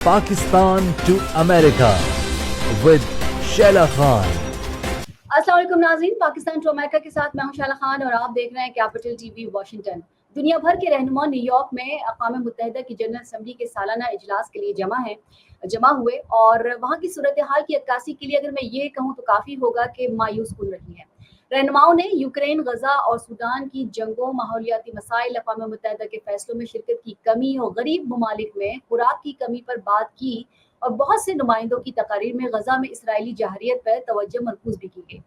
Pakistan to America with Sheila Khan. अस्सलाम वालेकुम नाज़रीन, पाकिस्तान टू अमेरिका के साथ मैं हूं शाला खान और आप देख रहे हैं कैपिटल टीवी वाशिंगटन। दुनिया भर के रहनुमा न्यूयॉर्क में अक़वाम मुत्तहिदा की जनरल असम्बली के सालाना इजलास के लिए जमा हुए और वहां की सूरत हाल की अक्कासी के लिए अगर मैं ये कहूँ तो काफ़ी होगा कि मायूस कुन रही है। रहनुमाओं ने यूक्रेन, गजा और सूडान की जंगों, माहौलियाती मसाइल, अक़वाम मुत्तहिदा के फैसलों में शिरकत की कमी और गरीब ममालिक में खुराक की कमी पर बात की और बहुत से नुमाइंदों की तकारीर में गजा में इसराइली जहरियत पर तवज्जो मरकूज भी की गई।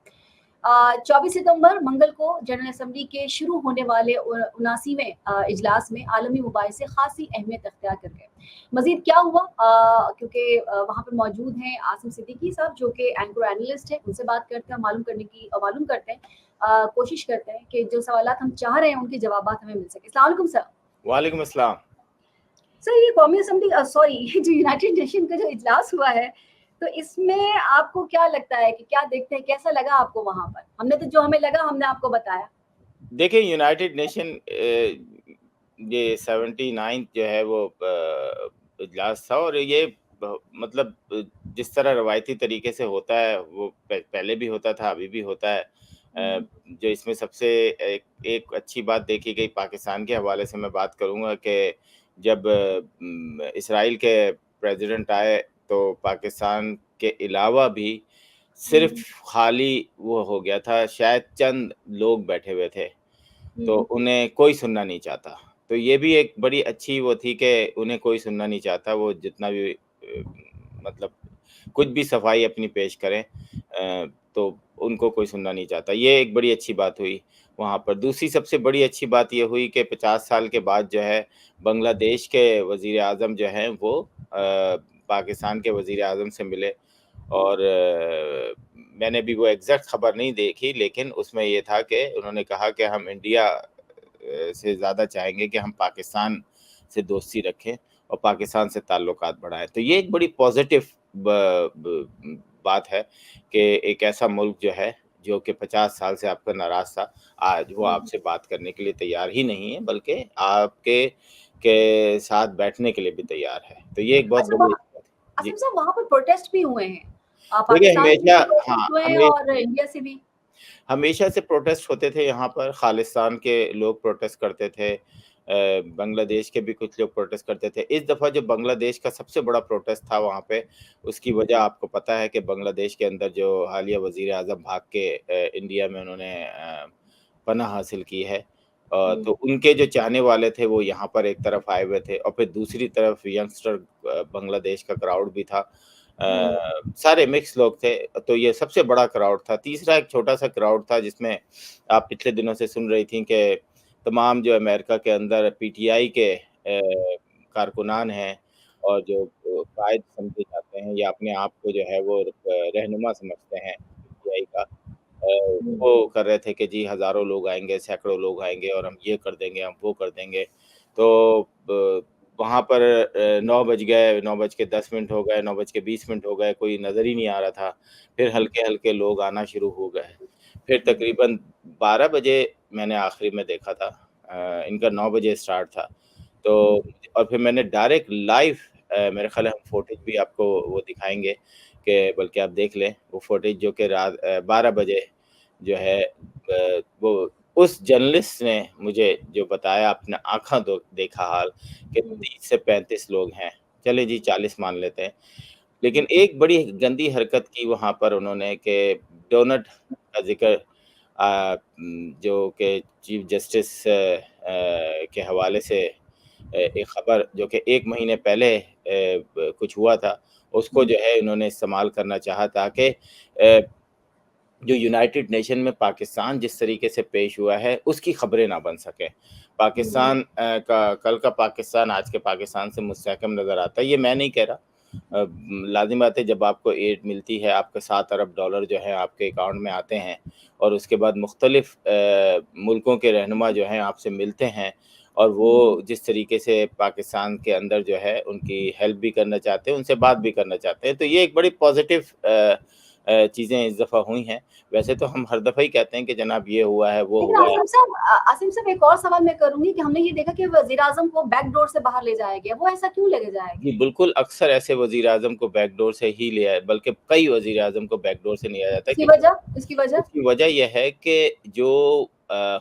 24 सितंबर मंगल को जनरल असम्बली के शुरू होने वाले 79वें इजलास में आलमी मुबाहिसे खासी अहमियत अख्तियार कर गए। मजीद क्या हुआ, क्योंकि वहाँ पर मौजूद हैं आसिम सिद्दीकी साहब जो कि एंकर एनालिस्ट हैं, उनसे बात करते हैं, मालूम करते हैं, कोशिश करते हैं कि जो सवाल हम चाह रहे हैं उनके जवाब हमें मिल सके। अस्सलाम वालेकुम सर। वालेकुम अस्सलाम। सर, ये कौमी असम्बली ये जो यूनाइटेड नेशन का जो इजलास हुआ है, तो इसमें आपको क्या लगता है कि क्या देखते हैं, कैसा लगा आपको वहां पर? हमने तो जो हमें लगा हमने आपको बताया। देखिए, यूनाइटेड नेशन ये 79 जो है वो इजलास था और ये मतलब जिस तरह रवायती तरीके से होता है वो पहले भी होता था, अभी भी होता है। जो इसमें सबसे एक अच्छी बात देखी गई पाकिस्तान के हवाले से मैं बात करूँगा कि जब इसराइल के प्रेसिडेंट आए तो पाकिस्तान के अलावा भी सिर्फ खाली वो हो गया था, शायद चंद लोग बैठे हुए थे, तो उन्हें कोई सुनना नहीं चाहता। तो ये भी एक बड़ी अच्छी वो थी कि उन्हें कोई सुनना नहीं चाहता, वो जितना भी मतलब कुछ भी सफाई अपनी पेश करें तो उनको कोई सुनना नहीं चाहता। ये एक बड़ी अच्छी बात हुई वहाँ पर। दूसरी सबसे बड़ी अच्छी बात ये हुई कि 50 साल के बाद जो है बांग्लादेश के वज़ीर आज़म जो हैं वो पाकिस्तान के वज़ीर आज़म से मिले और मैंने भी वो एग्ज़ैक्ट खबर नहीं देखी, लेकिन उसमें ये था कि उन्होंने कहा कि हम इंडिया से ज़्यादा चाहेंगे कि हम पाकिस्तान से दोस्ती रखें और पाकिस्तान से ताल्लुकात बढ़ाएँ। तो ये एक बड़ी पॉज़िटिव बात है कि एक ऐसा मुल्क जो है, जो कि 50 साल से आपका नाराज़ था, आज वो आपसे बात करने के लिए तैयार ही नहीं है, बल्कि आपके के साथ बैठने के लिए भी तैयार है। तो ये एक बहुत अच्छा, बड़ी बात है। जी। आसिम साहब, वहाँ पर प्रोटेस्ट भी हुए हैं, देखिए पाकिस्तान से भी हमेशा हाँ, प्रोटेस्ट हुए हैं और इंडिया से भी। हमेशा से प्रोटेस्ट होते थे यहाँ पर, खालिस्तान के लोग प्रोटेस्ट करते थे, बांग्लादेश के भी कुछ लोग प्रोटेस्ट करते थे। इस दफ़ा जो बांग्लादेश का सबसे बड़ा प्रोटेस्ट था वहाँ पे, उसकी वजह आपको पता है कि बांग्लादेश के अंदर जो हालिया वज़ीर-ए-आज़म भाग के इंडिया में उन्होंने पनाह हासिल की है। तो उनके जो चाहने वाले थे वो यहाँ पर एक तरफ आए हुए थे और फिर दूसरी तरफ यंगस्टर बांग्लादेश का क्राउड भी था। सारे मिक्स लोग थे, तो ये सबसे बड़ा क्राउड था। तीसरा एक छोटा-सा क्राउड था जिसमें आप पिछले दिनों से सुन रही थीं कि तमाम जो अमेरिका के अंदर पीटीआई के कारकुनान हैं और जो कायद समझे जाते हैं या अपने आप को जो है वो रहनुमा समझते हैं पीटीआई का, वो कर रहे थे कि जी हज़ारों लोग आएँगे, सैकड़ों लोग आएँगे और हम ये कर देंगे, हम वो कर देंगे। तो वहाँ पर 9 बज गए, 9 बज के 10 मिनट हो गए, 9 बज के 20 मिनट हो गए, कोई नज़र ही नहीं आ रहा था। फिर हल्के-हल्के लोग आना शुरू हो गए। फिर तकरीबन 12 बजे मैंने आखिरी में देखा था, इनका 9 बजे स्टार्ट था। तो और फिर मैंने डायरेक्ट लाइव मेरे ख़्याल है हम फुटेज भी आपको वो दिखाएँगे कि बल्कि आप देख लें वो फुटेज जो कि रात 12 बजे जो है वो उस जर्नलिस्ट ने मुझे जो बताया, अपने आँखों देखा हाल कि 30 से 35 लोग हैं। चलिए जी 40 मान लेते हैं। लेकिन एक बड़ी गंदी हरकत की वहाँ पर उन्होंने कि डोनट का ज़िक्र जो कि चीफ जस्टिस के हवाले से एक खबर जो कि 1 महीने पहले कुछ हुआ था, उसको जो है इन्होंने इस्तेमाल करना चाहा ताकि जो यूनाइटेड नेशन में पाकिस्तान जिस तरीके से पेश हुआ है, उसकी खबरें ना बन सकें। पाकिस्तान कल का पाकिस्तान आज के पाकिस्तान से मुस्तहकम नज़र आता है, ये मैं नहीं कह रहा। लाज़िम बात है, जब आपको एड मिलती है, आपके $7 अरब जो हैं आपके अकाउंट में आते हैं और उसके बाद मुख्तलिफ़ मुल्कों के रहनुमा जो हैं आपसे मिलते हैं और वो जिस तरीके से पाकिस्तान के अंदर जो है उनकी हेल्प भी करना चाहते हैं, उनसे बात भी करना चाहते हैं। तो ये एक बड़ी पॉज़िटिव चीज़ें इस दफ़ा हुई हैं। वैसे तो हम हर दफ़ा ही कहते हैं कि जनाब ये हुआ है, वो लेकिन हुआ है। आसिम साहब एक और सवाल मैं करूँगी कि हमने ये देखा कि वज़ीर-ए-आज़म को बैकडोर से बाहर ले जाया गया, वो ऐसा क्यों ले जाया जी, गया? बिल्कुल, अक्सर ऐसे वज़ीर-ए-आज़म को बैकडोर से ही लिया है, बल्कि कई वज़ीर-ए-आज़म को बैकडोर से लिया जाता है, इसकी क्योंकि वजह? इसकी वजह? इसकी वजह ये है कि जो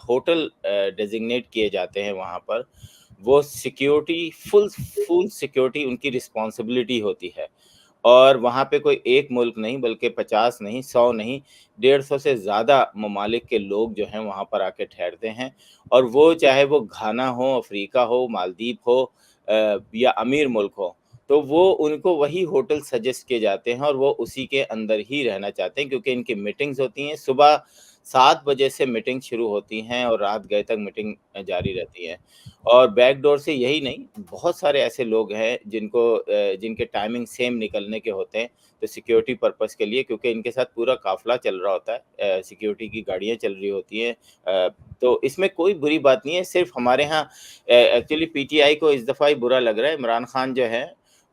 होटल डेज़िग्नेट किए जाते हैं वहाँ पर, वो सिक्योरिटी फुल सिक्योरिटी उनकी रिस्पॉन्सिबिलिटी होती है। और वहाँ पे कोई एक मुल्क नहीं, बल्कि 50 नहीं, 100 नहीं, 150 से ज़्यादा ममालिक के लोग जो हैं वहाँ पर आके ठहरते हैं। और वो चाहे वो घाना हो, अफ्रीका हो, मालदीव हो या अमीर मुल्क हो, तो वो उनको वही होटल सजेस्ट किए जाते हैं और वो उसी के अंदर ही रहना चाहते हैं, क्योंकि इनकी मीटिंग्स होती हैं। सुबह 7 बजे से मीटिंग शुरू होती हैं और रात गए तक मीटिंग जारी रहती है। और बैकडोर से यही नहीं, बहुत सारे ऐसे लोग हैं जिनके टाइमिंग सेम निकलने के होते हैं, तो सिक्योरिटी पर्पज़ के लिए, क्योंकि इनके साथ पूरा काफ़िला चल रहा होता है, सिक्योरिटी की गाड़ियाँ चल रही होती हैं। तो इसमें कोई बुरी बात नहीं है, सिर्फ़ हमारे यहाँ एक्चुअली पीटीआई को इस दफ़ा ही बुरा लग रहा है। इमरान खान जो है,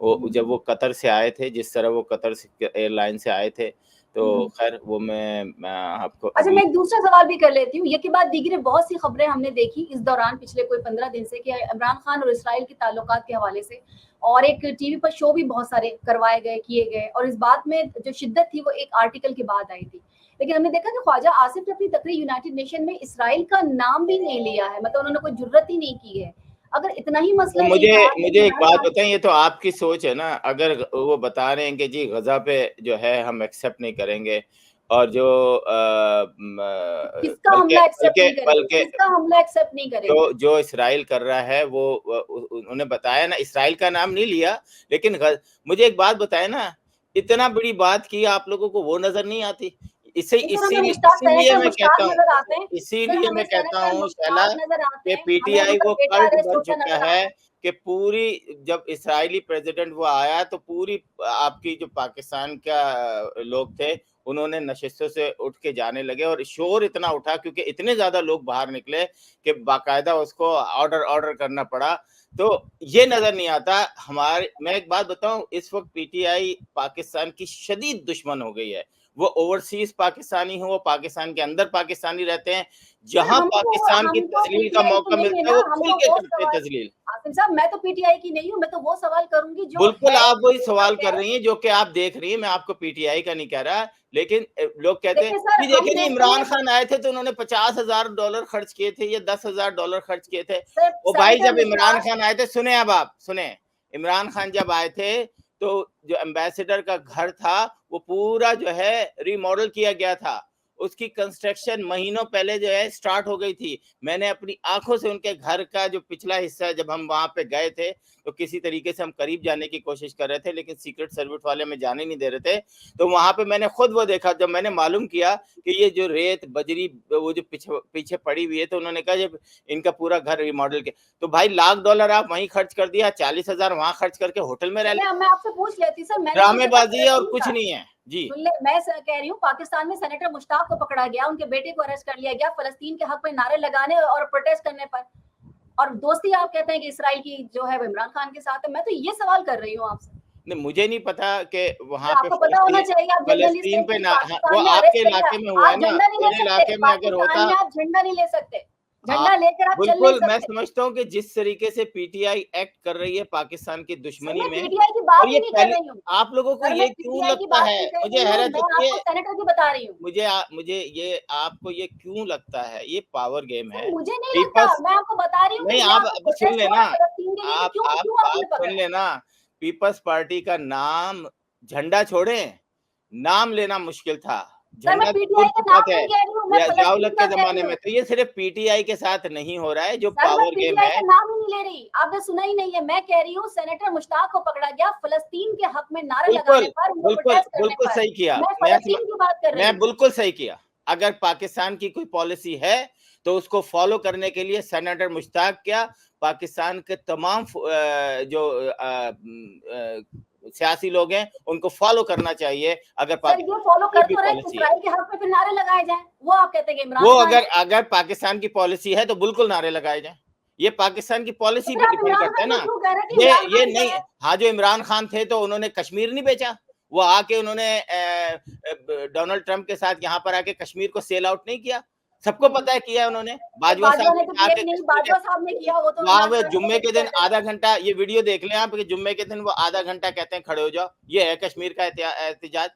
वो जब वो कतर से आए थे, जिस तरह वो कतर से एयरलाइन से आए थे, तो ख़ैर वो मैं आपको अच्छा, अभी मैं एक दूसरा सवाल भी कर लेती हूँ। ये के बाद दीगरे बहुत सी खबरें हमने देखी इस दौरान पिछले कोई 15 दिन से कि इमरान खान और इस्राइल के ताल्लुकात के हवाले से और एक टीवी पर शो भी बहुत सारे करवाए गए, किए गए और इस बात में जो शिद्दत थी वो एक आर्टिकल के बाद आई थी। लेकिन हमने देखा कि ख्वाजा आसिफ ने अपनी तकरीर यूनाइटेड नेशन में इस्राइल का नाम भी नहीं लिया है, मतलब उन्होंने कोई जुर्रत ही नहीं की है। अगर इतना ही तो मसला नहीं मुझे था मुझे एक बात बताएं, ये तो आपकी सोच है ना। अगर वो बता रहे हैं कि जी गजा पे जो है हम एक्सेप्ट नहीं करेंगे, और जो किसका बल्कि हमला एक्सेप्ट बल्कि नहीं करेंगे, बल्कि किसका हमला एक्सेप्ट नहीं करेंगे? जो इसराइल कर रहा है वो उन्होंने बताया ना, इसराइल का नाम नहीं लिया, लेकिन मुझे एक बात बताए ना, इतना बड़ी बात की, आप लोगों को वो नजर नहीं आती। इसे सर हमें इसीलिए मुश्ताक इसीलिए मैं मुश्ताक कहता हूँ नजर आते हैं। सर इसीलिए हमें मैं कहता सेनेटर हूँ शैला, मुश्ताक नजर आते कि हैं, हमें पीटीआई उनका वो बेटा कल्ट अरेस्ट बन होता चुका नजर है आता है। कि पूरी, जब इसराइली प्रेसिडेंट वो आया तो पूरी आपकी जो पाकिस्तान का लोग थे, उन्होंने नशिस्तों से उठ के जाने लगे और शोर इतना उठा, क्योंकि इतने ज्यादा लोग बाहर निकले कि बाकायदा उसको ऑर्डर ऑर्डर करना पड़ा। तो ये नजर नहीं आता हमारे। मैं एक बात बताऊं, इस वक्त पीटीआई पाकिस्तान की शदीद दुश्मन हो गई है। वो ओवरसीज पाकिस्तानी हो, वो पाकिस्तान के अंदर पाकिस्तानी रहते हैं, सर जहां पाकिस्तान की हम तो तजलील का पीटीआई की मौका नहीं है मिलता है ना, वो हम खुल तो के वो करते हैं सवाल तजलील। आसिम साहब मैं तो पीटीआई की नहीं हूँ, मैं तो वो सवाल करूंगी जो बिल्कुल है आप वही जो सवाल कर है। रही हैं जो कि आप देख रही हैं, मैं आपको पीटीआई का नहीं कह रहा, लेकिन लोग कहते हैं देखिए सर कि हम देखिए जी देखते इमरान हैं खान आए थे तो उन्होंने $50,000 खर्च किए थे या $10,000 खर्च किए थे। सर ओ भाई, सेनेटर जब इमरान मुश्ताक खान आए थे, सुने अब आप सुने, इमरान खान जब आए थे तो जो एम्बेसडर का घर था वो पूरा जो है रिमॉडल किया गया था। उसकी कंस्ट्रक्शन महीनों पहले जो है स्टार्ट हो गई थी। मैंने अपनी आंखों से उनके घर का जो पिछला हिस्सा, जब हम वहां पे गए थे तो किसी तरीके से हम करीब जाने की कोशिश कर रहे थे, लेकिन सीक्रेट सर्विस वाले हमें जाने नहीं दे रहे थे। तो वहां पे मैंने खुद वो देखा, जब मैंने मालूम किया कि ये जो रेत बजरी वो जो पीछे पीछे पड़ी हुई है, तो उन्होंने कहा जब इनका पूरा घर रिमॉडल के, तो भाई $1,00,000 आप वहीं खर्च कर दिया, 40,000 वहां खर्च करके होटल में रह ले। मैं आपसे पूछ लेती सर, मैंने तो सिर्फ ड्रामेबाजी है और नहीं कुछ कहा। नहीं है जी। सुन ले, मैं कह रही हूँ पाकिस्तान में सेनेटर मुश्ताक को पकड़ा गया, उनके बेटे को अरेस्ट कर लिया गया फलस्तीन के हक में नारे लगाने और प्रोटेस्ट करने पर, और दोस्ती आप कहते हैं कि इसराइल की जो है वो इमरान खान के साथ है। मैं तो ये सवाल कर रही हूँ आपसे। नहीं, मुझे नहीं पता कि वहां पे आपको पता होना चाहिए, आप जर्नलिस्ट फलस्तीन हैं पे कि ना, वो पाकिस्तान में आपके अरेस्ट कर लिया, इलाके में हुआ आप ना, झंडा नहीं ले मेरे सकते, इलाके में अगर पाकिस्तान होता। में आप झंडा नहीं ले सकते, झंडा आप लेकर आप चल नहीं बिल्कुल, मैं सकते। समझता हूँ कि जिस तरीके से पीटीआई एक्ट कर रही है पाकिस्तान की सर दुश्मनी मैं में, पीटीआई की बात और ही ये नहीं कर पहले रही हूँ, आप लोगों को सर मैं ये क्यों पीटीआई की लगता बात है, नहीं कर मुझे रही हूँ, हैरत मैं होती है। आपको सेनेटर की बता रही हूँ। मुझे ये आपको ये क्यों लगता है, ये पावर गेम सर है। मुझे नहीं लगता, पीपल्स मैं आपको बता रही हूँ कि नहीं, ये आप आपको अब सुन प्रोटेस्ट हो रहा लेना, है फलस्तीन के लिए, तो क्यों क्यों आपने आप पकड़ा? सुन लेना। पीपल्स पार्टी का नाम, झंडा छोड़ें, नाम लेना मुश्किल था, सर मैं झंडा तो दूर पीटीआई का की नाम बात है। नहीं कह रही हूँ, मैं जियाउल फलस्तीन हक का के कह जमाने रही में हूँ। तो ये सिर्फ पीटीआई के साथ नहीं हो रहा है, जो सर मैं पावर गेम पीटीआई है। का नाम ही नहीं ले रही, आपने सुना ही नहीं है। मैं कह रही हूँ सेनेटर मुश्ताक को पकड़ा गया फलस्तीन के हक में नारे बिल्कुल, लगाने पर, उनको बिल्कुल, प्रोटेस्ट करने बिल्कुल पर। सही किया। मैं फलस्तीन की बात कर रही मैं हूँ। बिल्कुल सही किया। अगर पाकिस्तान की कोई पॉलिसी है तो उसको फॉलो करने के लिए सेनेटर मुश्ताक क्या, पाकिस्तान के तमाम जो सियासी लोग हैं उनको फॉलो करना चाहिए। अगर सर ये फॉलो कोई कर भी तो रहे, पॉलिसी है, इसराइल के हक में फिर नारे लगाए जाएं, वो आप कहते हैं कि वो इमरान खान अगर है, अगर पाकिस्तान की पॉलिसी है तो बिल्कुल नारे लगाए जाएं। ये पाकिस्तान की तो पॉलिसी फिर पे आप डिपेंड इमरान करता है खान को ना। क्यों कह रहे हैं कि ये इमरान ये खान जो नहीं, है। हाँ, जो इमरान खान थे तो उन्होंने कश्मीर नहीं बेचा, वो आके उन्होंने डोनाल्ड ट्रंप के साथ यहाँ पर आके कश्मीर को सेल आउट नहीं किया? सबको पता है किया उन्होंने। बाजवा बाजवा साहब ने ने तो कहा किया कि ही नहीं, कश्मीर बाजवा साहब ने किया, वो तो वहां इमरान पे खान जुम्मे के दिन कहते थे। आधा घंटा, ये वीडियो देख लें आप कि जुम्मे के दिन वो आधा घंटा कहते हैं खड़े हो जाओ, ये है कश्मीर का एहतजाज।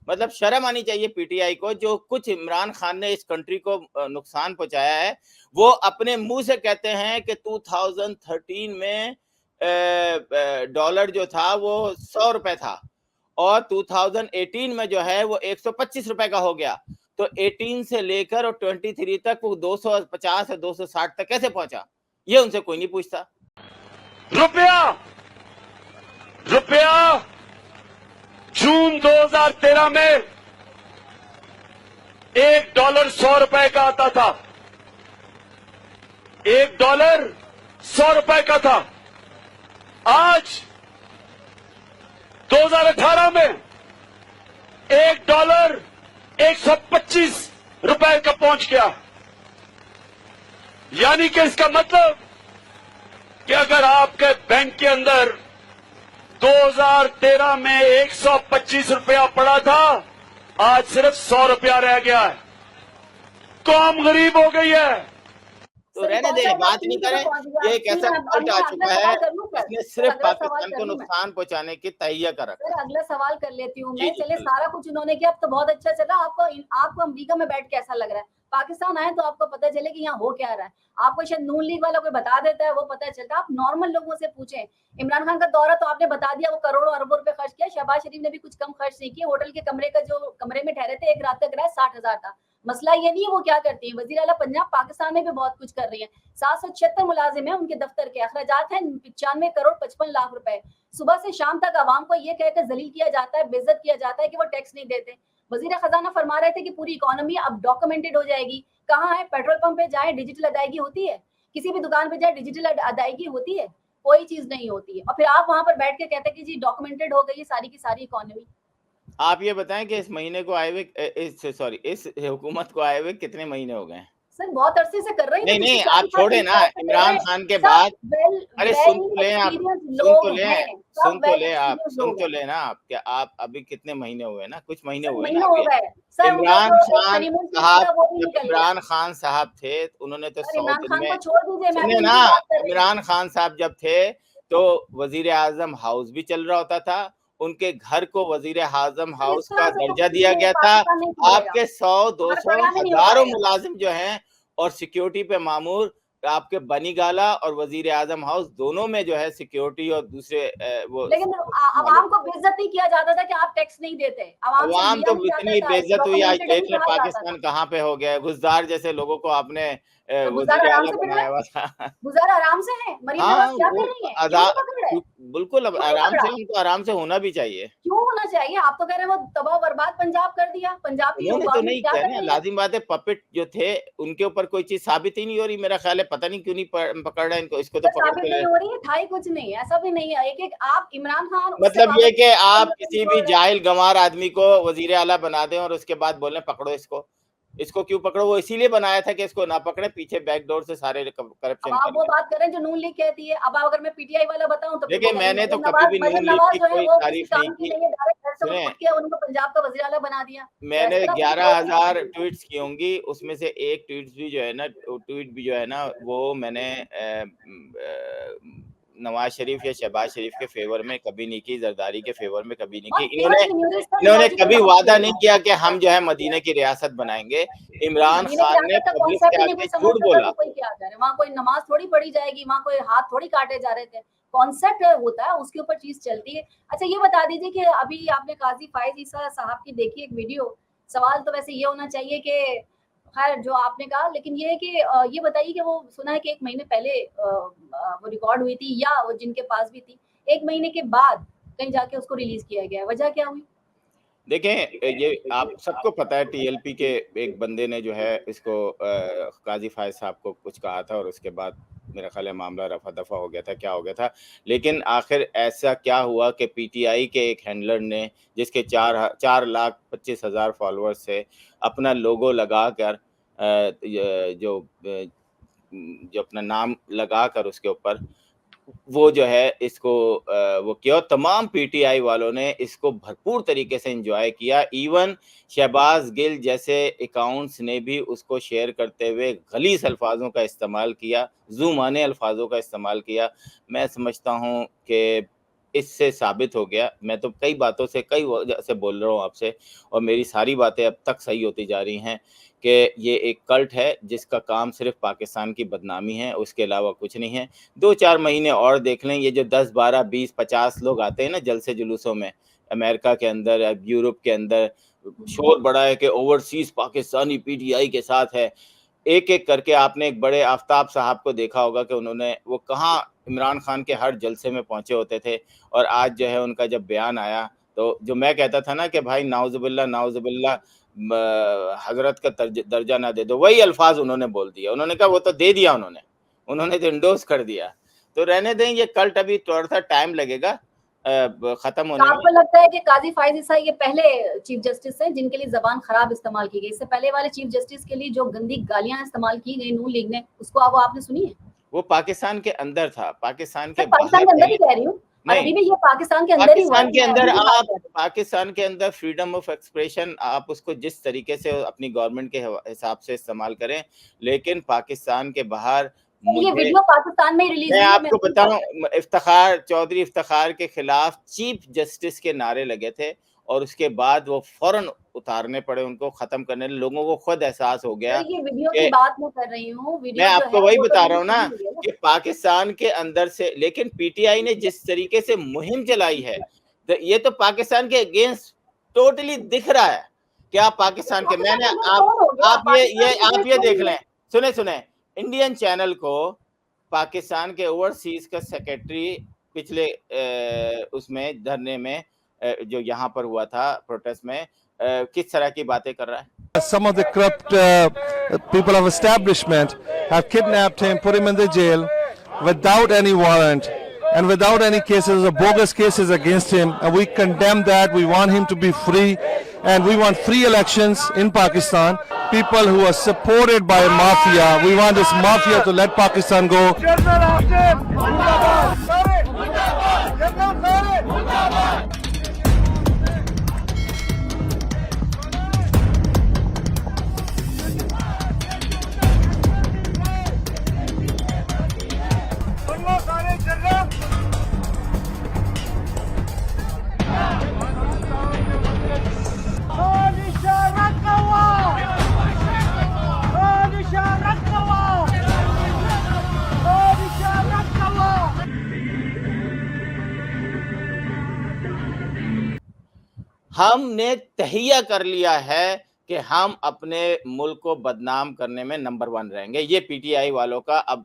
मतलब शर्म आनी चाहिए पीटीआई को, जो कुछ इमरान खान ने इस कंट्री को नुकसान पहुंचाया है, वो अपने मुंह से कहते हैं कि 2013 में डॉलर जो था वो 100 रुपए था और 2018 में जो है वो 125 रुपए का हो गया। तो 18 से लेकर और 23 तक वो 250 या 260 तक कैसे पहुंचा, ये उनसे कोई नहीं पूछता। रुपया जून 2013 में $1 100 रुपए का आता था। $1 100 रुपए का था। आज 2018 में $1 125 रुपए का पहुंच गया। यानी कि इसका मतलब कि अगर आपके बैंक के अंदर 2013 में 125 रुपया पड़ा था, आज सिर्फ 100 रुपया रह गया है। कौम गरीब हो गई है। तो रहने दे, बात नहीं करें। ये एक ऐसा रिजल्ट आ चुका है जिसने सिर्फ पाकिस्तान को नुकसान पहुंचाने की तैयार कर रखा है। अगला सवाल कर लेती हूँ जी, मैं। जी, चले जी। सारा कुछ उन्होंने किया, अब तो बहुत अच्छा चला। आपको अमेरिका में बैठ के ऐसा लग रहा है, पाकिस्तान आए तो आपको पता चले कि यहाँ हो क्या रहा है। आपको शायद नून लीग वाला कोई बता देता है, वो पता चलता है। आप नॉर्मल लोगों से पूछें। इमरान खान का दौरा तो आपने बता दिया, वो करोड़ों अरबों रुपए खर्च किया। शहबाज शरीफ ने भी कुछ कम खर्च नहीं किया। होटल के कमरे का जो कमरे में ठहरे थे, एक रात का किराया 60,000 था। मसला ये नहीं है वो क्या करती है। वजीर आला पंजाब पाकिस्तान में भी बहुत कुछ कर रही है। 776 मुलाजिम है उनके दफ्तर के। अखराजात हैं 95 करोड़ 55 लाख रुपए। सुबह से शाम तक आवाम को ये कहकर जलील किया जाता है, बेइज्जत किया जाता है कि वो टैक्स नहीं देते। वजीर खजाना फरमा रहे थे कि पूरी इकोनॉमी अब डॉक्यूमेंटेड हो जाएगी। कहाँ है? पेट्रोल पंप पे जाए डिजिटल अदायगी होती है, किसी भी दुकान पे जाए डिजिटल अदायगी होती है, कोई चीज नहीं होती है। और फिर आप वहां पर बैठ के कहते हैं कि जी डॉक्यूमेंटेड हो गई है सारी की सारी इकोनॉमी। आप ये बताएं कि इस महीने को आए हुए इस हुकूमत को आए हुए कितने महीने हो गए हैं? सर बहुत अरसे से कर रहे हैं। नहीं नहीं, आप छोड़े ना, इमरान खान के बाद। अरे सुन तो ले आप, क्या आप अभी कितने महीने हुए ना, कुछ महीने हुए ना अभी। इमरान खान साहब थे, उन्होंने तो 100 दिन में, सुनिए ना, इमरान खान साहब जब थे तो वजीर आजम हाउस भी चल रहा होता था, उनके घर को वजीर आजम हाउस का दर्जा दिया गया था। आपके 100 200 हजारों मुलाजिम जो हैं और सिक्योरिटी पे मामूर आपके बनी गाला और वजीर आजम हाउस दोनों में जो है सिक्योरिटी और दूसरे वो। लेकिन आवाम को बेइज्जत नहीं किया जाता था कि आप टैक्स नहीं देते। आवाम तो इतनी बेइज्जत हुई, आज देख ले पाकिस्तान कहाँ पे हो गया है। गुजदार जैसे लोगों को आपने गुजदार आराम से बनाया हुआ था। गुजदार आराम से है। मरीम नवाज क्या कर रही है? बिल्कुल आराम से, उनको आराम से होना भी चाहिए। क्यों होना चाहिए? आप तो कह रहे हैं वो तबाह बर्बाद पंजाब कर दिया। पंजाब की उन्होंने तो नहीं किया ना, लाजिम बात है। पपेट जो थे उनके ऊपर कोई चीज साबित ही नहीं हो रही। मेरा ख्याल है पता नहीं क्यों नहीं पकड़ रहा इनको, इसको तो साबित नहीं हो रही है। था ही कुछ नहीं, ऐसा भी नहीं है। एक आप इमरान खान, मतलब ये कि आप किसी भी जाहिल गंवार आदमी को वजीर आला बना दें और उसके बाद बोलें पकड़ो इसको क्यों पकड़ो? वो इसीलिए बनाया था कि इसको ना पकड़े, पीछे बैकडोर से सारे करप्शन। आप वो बात करें जो नून लीग कहती है। अब अगर मैं पीटीआई वाला बताऊं तो देखिए, मैंने तो कभी भी नून लीग की कोई तारीफ नहीं की। उनको पंजाब का वज़ीर आला बना दिया। मैंने 11,000 ट्वीट्स की होंगी, उसमें से एक ट्वीट भी जो है ना वो मैंने नवाज शरीफ या शहबाज शरीफ के फेवर में कभी नहीं की, जरदारी के फेवर में कभी नहीं की। इन्होंने कभी वादा नहीं किया कि हम जो है मदीने की रियासत बनाएंगे। इमरान खान ने पब्लिक के आगे झूठ बोला। वहाँ कोई नमाज थोड़ी पढ़ी जाएगी, वहाँ कोई हाथ थोड़ी काटे जा रहे थे। कॉन्सेप्ट होता है, उसके ऊपर चीज चलती है। अच्छा ये बता दीजिए कि अभी आपने काजी फायज ईसा साहब की देखी एक वीडियो। सवाल तो वैसे ये होना चाहिए कि खैर जो आपने कहा, लेकिन ये है कि ये बताइए कि वो सुना है कि 1 महीने पहले वो रिकॉर्ड हुई थी या वो जिनके पास भी थी 1 महीने के बाद कहीं जाके उसको रिलीज किया गया, वजह क्या हुई? देखें, ये आप सबको पता है, टीएलपी के एक बंदे ने जो है इसको काजी फायज साहब को कुछ कहा था और उसके बाद मेरा ख्याल है मामला रफा दफा हो गया था, क्या हो गया था। लेकिन आखिर ऐसा क्या हुआ कि पीटीआई के एक हैंडलर ने, जिसके 4,25,000 फॉलोअर्स थे, अपना लोगो लगा कर जो अपना नाम लगा कर उसके ऊपर वो जो है इसको वो किया। तमाम पीटीआई वालों ने इसको भरपूर तरीके से एंजॉय किया। इवन शहबाज गिल जैसे अकाउंट्स ने भी उसको शेयर करते हुए गलीज़ अल्फाजों का इस्तेमाल किया, ज़ुमाने अल्फाजों का इस्तेमाल किया। मैं समझता हूँ कि इससे साबित हो गया, मैं तो कई बातों से कई वजह से बोल रहा हूँ आपसे, और मेरी सारी बातें अब तक सही होती जा रही हैं कि ये एक कल्ट है जिसका काम सिर्फ पाकिस्तान की बदनामी है, उसके अलावा कुछ नहीं है। 2-4 महीने और देख लें, ये जो 10, 12, 20, 50 लोग आते हैं ना जलसे जुलूसों में, अमेरिका के अंदर, यूरोप के अंदर, शोर बड़ा है कि ओवरसीज़ पाकिस्तानी पीटीआई के साथ है। एक-एक करके आपने एक बड़े आफ़ताब साहब को देखा होगा कि उन्होंने वो कहाँ इमरान खान के हर जलसे में पहुँचे होते थे, और आज जो है उनका जब बयान आया, तो जो मैं कहता था ना कि भाई नाउज़ुबिल्लाह हज़रत का दर्जा ना दे दो, वही अल्फ़ाज़ उन्होंने बोल दिया। उन्होंने कहा वो तो दे दिया उन्होंने तो एंडोर्स कर दिया। तो रहने दें, ये कल्ट अभी थोड़ा-सा टाइम लगेगा खत्म तो होने में। आपको लगता है कि काजी फाइज ईसा ये पहले चीफ जस्टिस हैं जिनके लिए जबान खराब इस्तेमाल की गई? इससे पहले वाले चीफ जस्टिस के लिए जो गंदी गालियां इस्तेमाल की गई नून लीग ने, उसको वो आपने सुनी है? वो पाकिस्तान के अंदर था, पाकिस्तान के मैं पाकिस्तान बाहर के अंदर ही नहीं। कह रही हूँ, नहीं, अभी भी ये पाकिस्तान के अंदर ही हुआ है। पाकिस्तान के मैं अंदर अभी भी बात आप कर रही पाकिस्तान के अंदर फ्रीडम ऑफ एक्सप्रेशन आप उसको जिस तरीके से अपनी गवर्नमेंट के हिसाब से इस्तेमाल करें, लेकिन पाकिस्तान के बाहर हूँ। ये मुझे वीडियो पाकिस्तान में ही रिलीज मैं हुई है, मैं आपको अभी बताऊं, बात कर रही इफ्तिखार चौधरी इफ्तिखार के खिलाफ चीफ जस्टिस के नारे लगे थे, और उसके बाद वो फौरन उतारने पड़े, उनको खत्म करने। लोगों को खुद एहसास हो हूँ। गया अरे ये वीडियो की कि बात मैं कर रही हूँ, मैं वीडियो जो आपको है वही वो तो बता रहा रिलीज हूँ ना हुई है ना। कि पाकिस्तान के अंदर से, लेकिन पीटीआई ने जिस तरीके से मुहिम चलाई है, तो ये तो पाकिस्तान के अगेंस्ट टोटली दिख रहा है कि आप पाकिस्तान के, पाकिस्तान मैंने के अंदर कौन हो गया? आप पाकिस्तान के आप अंदर ये कौन देख है? लें, सुने इंडियन चैनल को पाकिस्तान के ओवरसीज का सेक्रेटरी पिछले उसमें धरने में जो यहाँ पर हुआ था प्रोटेस्ट में, किस तरह की बातें कर रहा है। Some of the corrupt people of establishment have kidnapped him, put him in the jail without any warrant and without any cases or bogus cases against him. And we condemn that. We want him to be free, and we want free elections in Pakistan. People who are supported by mafia, we want this mafia to let Pakistan go. हमने तहिया कर लिया है कि हम अपने मुल्क को बदनाम करने में नंबर 1 रहेंगे। ये पीटीआई वालों का अब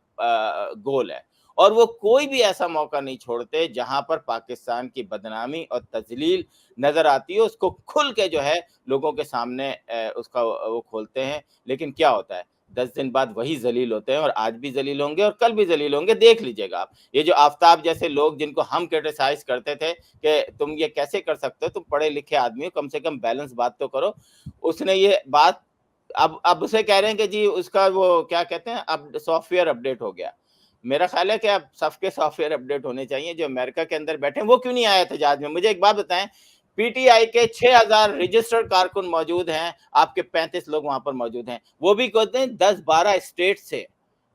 गोल है, और वो कोई भी ऐसा मौका नहीं छोड़ते जहां पर पाकिस्तान की बदनामी और तजलील नजर आती है, उसको खुल के जो है लोगों के सामने उसका वो खोलते हैं। लेकिन क्या होता है, 10 दिन बाद वही जलील होते हैं, और आज भी जलील होंगे और कल भी जलील होंगे। देख लीजिएगा आप, ये जो आफ्ताब जैसे लोग जिनको हम क्रिटिसाइज करते थे कि तुम ये कैसे कर सकते हो, तुम पढ़े लिखे आदमी हो, कम से कम बैलेंस बात तो करो, उसने ये बात अब उसे कह रहे हैं कि जी उसका वो क्या कहते हैं, अब सॉफ्टवेयर अपडेट हो गया। मेरा ख्याल है कि अब सबके सॉफ्टवेयर अपडेट होने चाहिए। जो अमेरिका के अंदर बैठे हैं वो क्यों नहीं आया एहतजाज में? मुझे एक बात बताएं, पीटीआई के 6000 रजिस्टर्ड कारकुन मौजूद हैं, आपके 35 लोग वहां पर मौजूद हैं, वो भी कहते हैं 10-12 स्टेट से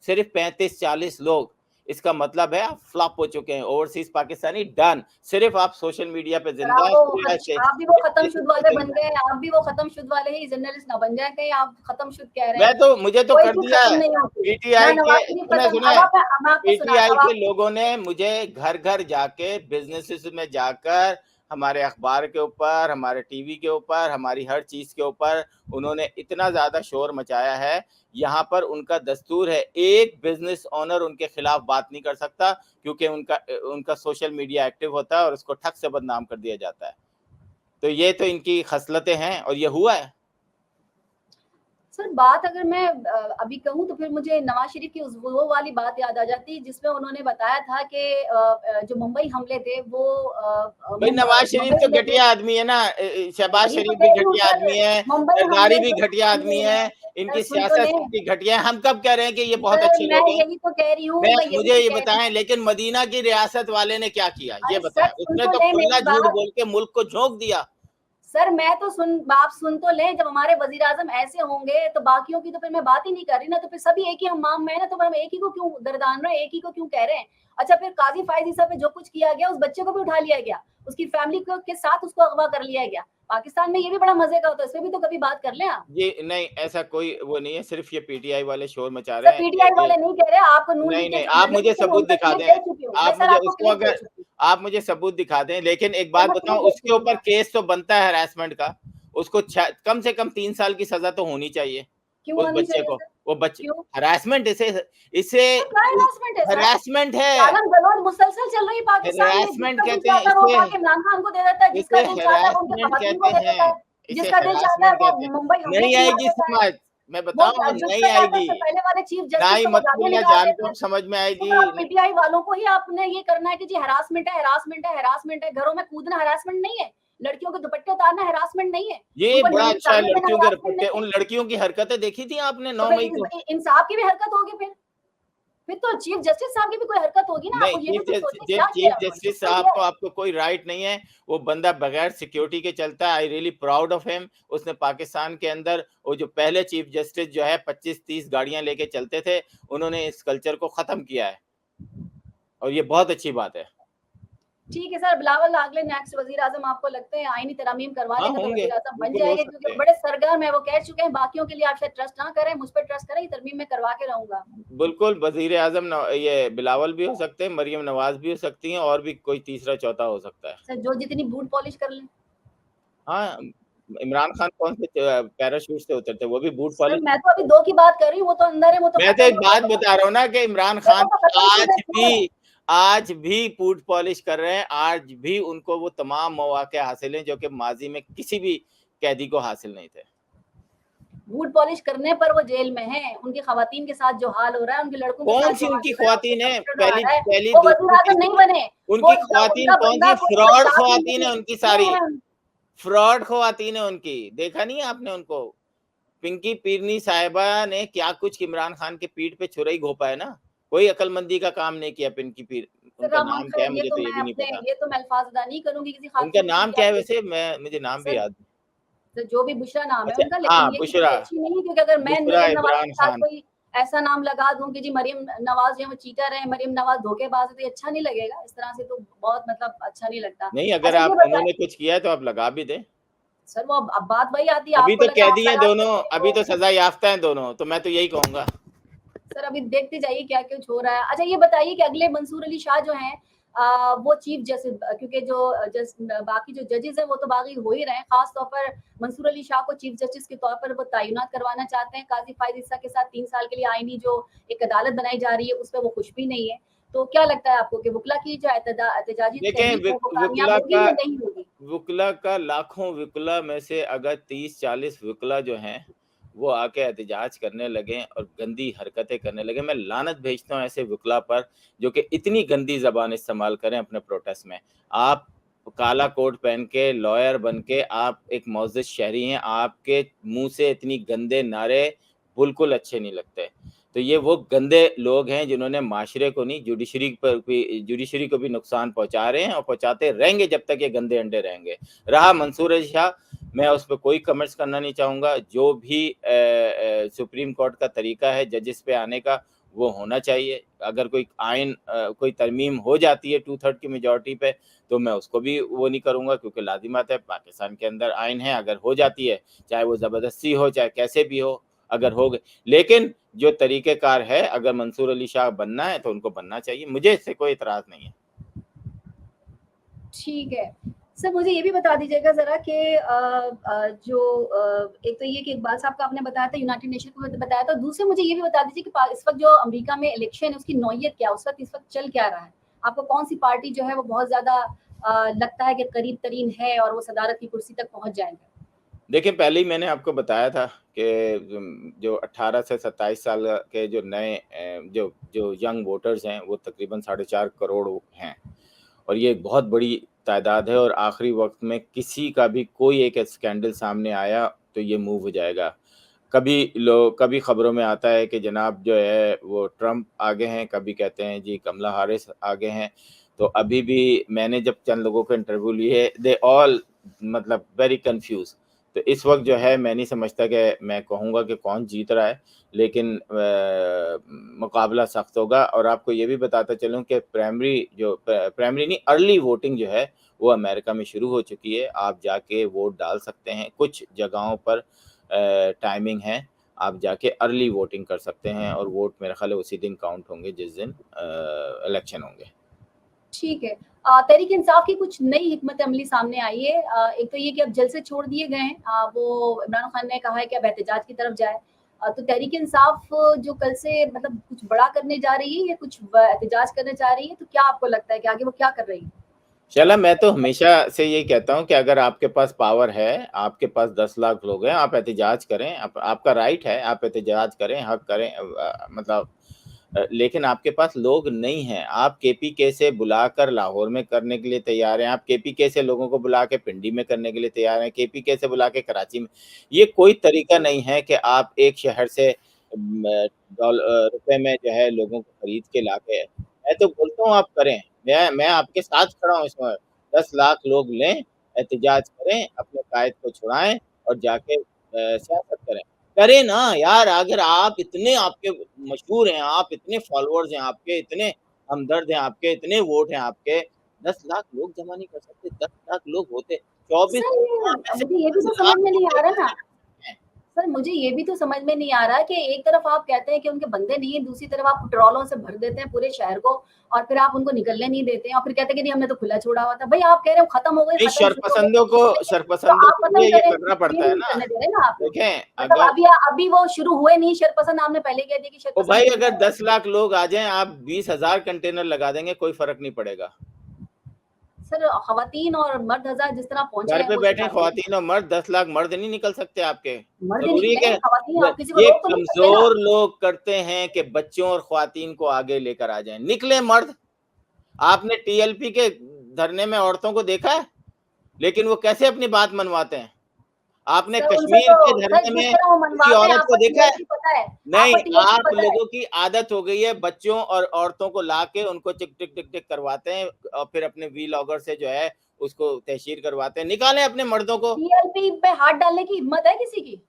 सिर्फ 35-40 लोग। इसका मतलब है आप फ्लॉप हो चुके हैं, ओवरसीज पाकिस्तानी डन। सिर्फ आप सोशल मीडिया पे जिंदा हैं, आप भी वो खत्म शुद्ध वाले बन गए, आप भी वो खत्म शुद्ध वाले ही जर्नलिस्ट ना बन जाए कहीं आप खत्म शुद्ध कह रहे हैं। मैं तो मुझे तो कोई कर चीज़ दिया खत्म है नहीं होती। पीटीआई ना नवाज के, शरीफ सुने खत्म, अब आप मैं आपको पीटीआई सुनाता के लोगों ने मुझे घर घर जाके, बिजनेसेस में जाकर, हमारे अखबार के ऊपर, हमारे टीवी के ऊपर, हमारी हर चीज के ऊपर उन्होंने इतना ज्यादा शोर मचाया है। यहाँ पर उनका दस्तूर है, एक बिजनेस ओनर उनके खिलाफ बात नहीं कर सकता, क्योंकि उनका सोशल मीडिया एक्टिव होता है और उसको ठग से बदनाम कर दिया जाता है। तो ये तो इनकी खसलतें हैं, और ये हुआ है। सर बात अगर मैं अभी कहूँ तो फिर मुझे नवाज शरीफ की वो वाली बात याद आ जाती है जिसमें उन्होंने बताया था कि जो मुंबई हमले थे वो भाई नवाज शरीफ तो घटिया आदमी है ना, शहबाज वही तो शरीफ कह भी रही हूँ घटिया सर, आदमी है, मुंबई जरदारी हमले भी जो घटिया आदमी है, इनकी सुन तो सियासत लें सबकी घटिया है। हम कब कह रहे हैं कि ये बहुत सर, अच्छे मैं लोग हैं? यही तो कह रही हूँ, मैं मैं यही मुझे तो ये कह रही बताएं, हूँ। लेकिन मदीना की रियासत वाले ने क्या किया ये अरे बताएं? सर सुन उसने तो तो ले खुला मेरी झूठ बात, बोल के मुल्क को झोंक दिया। सर मैं तो आप सुन तो लें, जब हमारे वजीर आजम ऐसे होंगे तो बाकियों की तो फिर मैं बात ही नहीं कर रही ना, तो फिर सभी एक ही हमाम में है ना, तो फिर हम एक ही को क्यों दरदान रहे, एक ही को क्यों कह रहे हैं? अच्छा फिर काजी फायद ईसा पे जो कुछ किया गया उस बच्चे को भी उठा लिया गया, उसकी फैमिली को के साथ उसको अगवा कर लिया गया। पाकिस्तान में ये भी बड़ा मजे का होता है, इसमें भी तो कभी बात कर लें आप। ये नहीं, ऐसा कोई वो नहीं है, सिर्फ ये पीटीआई वाले शोर मचा सर रहे हैं। पीटीआई वाले नहीं कह रहे, आप नून लीग नहीं के नहीं, जो आप मुझे जर्नलिस्ट हैं, मैं सबूत उनका दिखा क्लिप दें, दे चुकी हूँ। मैं आप सर मुझे आपको उसको क्लिप दे अगर चुकी हूँ। आप मुझे सबूत दिखा दें, लेकिन एक सर बात मैं बताऊं, क्लिप दे उसके चुकी ऊपर हूँ। केस तो बनता है हरासमेंट का, उसको कम से कम 3 साल की सजा तो होनी चाहिए क्यों उस होनी बच्चे चाहिए को। सर? वो बच्चे क्यों? हरासमेंट, इसे इसे तो क्या हरासमेंट है सर? हरासमेंट है, गालन गलौज मुसलसल चल रही है पाकिस्तान में, हरासमेंट जिसका दिल कहते हैं चाहता है वो इसे, उठा के इमरान खान को दे देता है, जिसका इसे दिल चाहता है वो उनके हरासमेंट खवातीन को कहते दे देता हैं, है, इसे जिसका दिल चाहता है हरासमेंट वो कहते हैं। मुंबई हमले नहीं की उड़ा आएगी देता है। समझ, मैं वो बताऊं नहीं जुत्ते काटने आएगी। से पहले वाले चीफ ना जस्टिस ही को वो गालियां मतबुल्ला निकाल जान देते को हैं। समझ में तो आएगी। फिर आप पीटीआई वालों को ही आपने ये करना है कि जी हरासमेंट है, हरासमेंट है, हरासमेंट है। घरों में कूदना हरासमेंट नहीं है, लड़कियों के दुपट्टे उतारना हरासमेंट नहीं है, ये उनको बड़ा नंगी अच्छा है, साड़ियां देना लड़कियों के हरासमेंट रपट्टे, नहीं उन है। लड़कियों की हरकतें देखी थी आपने तो 9 फिर मई को? इंसाफ की भी हरकत होगी, फिर तो चीफ जस्टिस साहब की भी कोई हरकत होगी ना। नहीं, आपको ये भी तो सोचिए क्या चीफ किया है उन्होंने, जस्टिस कुछ तो साहब किया को है। आपको कोई राइट नहीं है, वो बंदा बगैर सिक्योरिटी के चलता है। I really proud of him. उसने पाकिस्तान के अंदर वो जो पहले चीफ जस्टिस जो है 25-30 गाड़ियां लेके चलते थे, उन्होंने इस कल्चर को खत्म किया है, और ये बहुत अच्छी बात है। ठीक है सर, बिलावल अगले नेक्स्ट वजीर आजम आपको लगते हैं आईनी तरमीम करवा हाँ लेंगे तो होंगे, वजीर आजम बन बिल्कुल हो जाएंगे? सकते क्योंकि हैं। बड़े सरगर्म है, वो कह चुके हैं बाकियों के लिए आप शायद ट्रस्ट ना करें, मुझ पर ट्रस्ट करें, तरमीम में करवा के रहूंगा। बिल्कुल, वजीर आजम ये बिलावल भी हो सकते हैं, मरियम नवाज भी हो सकती हैं, और भी कोई तीसरा चौथा हो सकता है। सर जो जितनी बूट पॉलिश कर लें। हाँ, इमरान खान कौन से पैराशूट से उतरते, वो भी बूट सर पॉलिश। मैं तो अभी दो की बात कर रही हूँ, वो तो अंदर है, वो तो मैं तो खत्म एक बात बता रहा हूँ ना कि इमरान वो खान तो खत्म चीजें क्यों? आज भी बूट पॉलिश कर रहे हैं, आज भी उनको वो तमाम मौके हासिल हैं जो कि माजी में किसी भी कैदी को हासिल नहीं थे। बूट पॉलिश करने पर वो जेल में है, उनकी खवातीन के साथ जो हाल हो रहा है, उनके लड़कों के कौन साथ सी जो हाल उनकी हो रहा है, ख्वातीन है? उसको समझ आ पहली रहा है। पहली वो वजीर दूसरी आजम नहीं बने, उनकी वो ख्वातीन उनका कौन बंदा सी? कोई फ्रॉड जात ख्वातीन है नहीं उनकी सारी, है। फ्रॉड ख्वातीन है उनकी। देखा नहीं है आपने उनको? पिंकी पीरनी साहिबा ने क्या कुछ इमरान खान के पीठ पे छुराई घोपा है ना, कोई अकलमंदी का काम नहीं किया। पिंकी पीर, सर उनका हम नाम क्या खैर है मुझे तो ये भी नहीं पता। ये तो मैं अल्फाज अदा नहीं करूंगी किसी उनका खातून नाम की क्या है आप वैसे? मुझे नाम भी सर याद नहीं। तो जो भी बुशरा नाम है अच्छा, उनका, लेकिन हाँ, ये बुशरा, कितनी अच्छी नहीं है, क्योंकि अगर मैं बुशरा मरियम नवाज इमरान के साथ खान। कोई ऐसा नाम लगा दूं कि जी मरियम नवाज जो है वो चीटर है, मरियम नवाज धोखेबाज है, तो ये अच्छा नहीं लगेगा। इस तरह से तो बहुत मतलब अच्छा नहीं लगता। नहीं, अगर अच्छा ये आप बताएं उन्होंने कुछ किया है तो आप लगा भी दें। सर, वो अब बात वही आती है, अभी आपको तो लगा आप कैदी हैं लगा दोनों, सकते अभी हो। तो सजा याफ्ता हैं दोनों, तो मैं तो यही कहूंगा। सर अभी देखते जाइए क्या कुछ हो रहा है। अच्छा ये बताइए कि अगले मंसूर अली शाह जो हैं वो चीफ जस्टिस, क्योंकि जो बाकी जो जजेस हैं वो तो बागी हो ही रहे हैं, खास तौर पर मंसूर अली शाह को चीफ जस्टिस के तौर पर वो तैनात करवाना चाहते हैं। काजी फायद ईसा के साथ 3 साल के लिए आईनी जो एक अदालत बनाई जा रही है उस पर वो खुश भी नहीं है। तो क्या लगता है आपको कि वुकला की जो एहतजाजी देखें, तहरीक है वो कामयाब होगी या नहीं होगी? वकला का लाखों वकला में से अगर 30-40 वकला जो हैं वो आके एहतजाज करने लगे और गंदी हरकतें करने लगे, मैं लानत भेजता हूँ ऐसे वकला पर जो कि इतनी गंदी ज़बान इस्तेमाल करें अपने प्रोटेस्ट में। आप काला कोट पहन के लॉयर बन के आप एक मोअज़्ज़ज़ शहरी हैं, आपके मुंह से इतनी गंदे नारे बिल्कुल अच्छे नहीं लगते। तो ये वो गंदे लोग हैं जिन्होंने माशरे को नहीं, जुडिशरी को भी नुकसान पहुंचा रहे हैं और पहुंचाते रहेंगे जब तक ये गंदे अंडे रहेंगे। रहा मंसूर अली शाह, मैं उस पर कोई कमेंट्स करना नहीं चाहूँगा। जो भी सुप्रीम कोर्ट का तरीका है जजेस पे आने का, वो होना चाहिए। अगर कोई आइन कोई तरमीम हो जाती है 2/3 की मेजॉरिटी पे, तो मैं उसको भी वो नहीं करूँगा, क्योंकि लाजिमत है, पाकिस्तान के अंदर आइन है, अगर हो जाती है, चाहे वो ज़बरदस्ती हो, चाहे कैसे भी हो, अगर हो गए। लेकिन जो तरीक़ेकार है, अगर मंसूर अली शाह बनना है तो उनको बनना चाहिए, मुझे इससे कोई इतराज़ नहीं है। ठीक है। सर मुझे ये भी बता दीजिएगा ज़रा कि एक तो ये कि इकबाल साहब का आपने बताया था, यूनाइटेड नेशन को बताया था, दूसरे मुझे ये भी बता दीजिए कि इस वक्त जो अमेरिका में इलेक्शन है उसकी नौयत क्या है, उस वक्त इस वक्त चल क्या रहा है? आपको कौन सी पार्टी जो है वो बहुत ज़्यादा लगता है कि करीब तरीन है और वो सदारत की कुर्सी तक पहुँच जाएंगे? देखिए, पहले ही मैंने आपको बताया था कि जो 18 से 27 साल के जो नए जो जो यंग वोटर्स हैं, वो तकरीबन 4.5 करोड़ हैं और ये एक बहुत बड़ी तादाद है और आखिरी वक़्त में किसी का भी कोई एक स्कैंडल सामने आया, तो ये मूव हो जाएगा। कभी खबरों में आता है कि जनाब जो है वो ट्रंप आगे हैं, कभी कहते हैं जी कमला हैरिस आगे हैं। तो अभी भी मैंने जब चंद लोगों को इंटरव्यू लिए, दे ऑल मतलब वेरी कन्फ्यूज़। तो इस वक़्त जो है मैं नहीं समझता कि मैं कहूँगा कि कौन जीत रहा है, लेकिन मुकाबला सख्त होगा। और आपको ये भी बताता चलूँ कि प्राइमरी नहीं, अर्ली वोटिंग जो है वो अमेरिका में शुरू हो चुकी है। आप जाके वोट डाल सकते हैं। कुछ जगहों पर टाइमिंग है, आप जाके अर्ली वोटिंग कर सकते हैं और वोट मेरा ख़्याल है उसी दिन काउंट होंगे जिस दिन इलेक्शन होंगे। ठीक है। तहरीक इंसाफ की कुछ नई हिकमत अमली सामने आई है। एक तो ये कि अब जलसे छोड़ दिए गए हैं। वो इमरान खान ने कहा है कि अब एहतजाज की तरफ जाए। तो तहरीक इंसाफ जो कल से मतलब कुछ बड़ा करने जा रही है या कुछ एहतजाज करने जा रही है, तो क्या आपको लगता है कि आगे वो क्या कर रही है? चला, मैं तो हमेशा से यही कहता हूँ कि अगर आपके पास पावर है, आपके पास 10 लाख लोग हैं, आप एहतजाज करें, आपका राइट है, आप एहतजाज करें, हक करें, मतलब लेकिन आपके पास लोग नहीं हैं। आप केपीके से बुलाकर लाहौर में करने के लिए तैयार हैं, आप केपीके से लोगों को बुला के पिंडी में करने के लिए तैयार हैं, केपीके से बुला के कराची में। ये कोई तरीका नहीं है कि आप एक शहर से रुपए में जो है लोगों को खरीद के लाके, मैं तो बोलता हूँ आप करें। मैं आपके साथ खड़ा हूँ इसमें। 10 लाख लोग लें, एहतजाज करें, अपने कायद को छुड़ाएँ और जाके सियासत करें। करें ना यार, अगर आप इतने आपके मशहूर हैं, आप इतने फॉलोअर्स हैं आपके, इतने हमदर्द हैं आपके, इतने वोट हैं आपके, 10 लाख लोग जमा नहीं कर सकते। 10 लाख लोग होते, 24 सर, मुझे ये भी तो समझ में नहीं आ रहा ना। सर, मुझे ये भी तो समझ में नहीं आ रहा कि एक तरफ आप कहते हैं कि उनके बंदे नहीं है, दूसरी तरफ आप पेट्रोलों से भर देते हैं पूरे शहर को और फिर आप उनको निकलने नहीं देते हैं और फिर कहते हैं कि नहीं हमने तो खुला छोड़ा हुआ था। भाई आप कह रहे हो खत्म हो गई, नहीं, शरपसंदों तो आप के खत्म लिए ये करें, करना पड़ता है ना। करने दे रहे ना आप। देखें, मतलब अगर अभी वो शुरू हुए नहीं शरपसंद, आपने पहले कह दिया कि तो शरपसंद भाई अगर 10 लाख लोग आ जाएं, आप 20,000 कंटेनर लगा देंगे, कोई फर्क नहीं पड़ेगा। सर, खवातीन और मर्द हज़ार जिस तरह पहुंचे घर हैं पे वो बैठे काफी है। ख़वातीन और मर्द, 10 लाख मर्द नहीं निकल सकते आपके? मर्द ज़रूरी है निकले, खवातीन कि आप किसी को ये रोक तो नहीं सकते ना। कमज़ोर लोग करते हैं कि बच्चों और ख़वातीन को आगे लेकर आ जाएँ। निकले मर्द। आपने टीएलपी के धरने में औरतों को देखा है? लेकिन वो कैसे अपनी बात मनवाते हैं? आपने सर उनसे कश्मीर के तो सर धरने जिस में तरह वो किसी मनवाते हैं औरत को आपको देखा है? टीएलपी पता है, नहीं, आपको टीएलपी आप पता है। लोगों की आदत हो गई है बच्चों और औरतों को लाके उनको टिक टिक टिक टिक करवाते हैं और फिर अपने वीलॉगर से जो है उसको तहशीर करवाते हैं। निकालें अपने मर्दों को। टीएलपी पे हाथ डालने की हिम्मत है किसी की?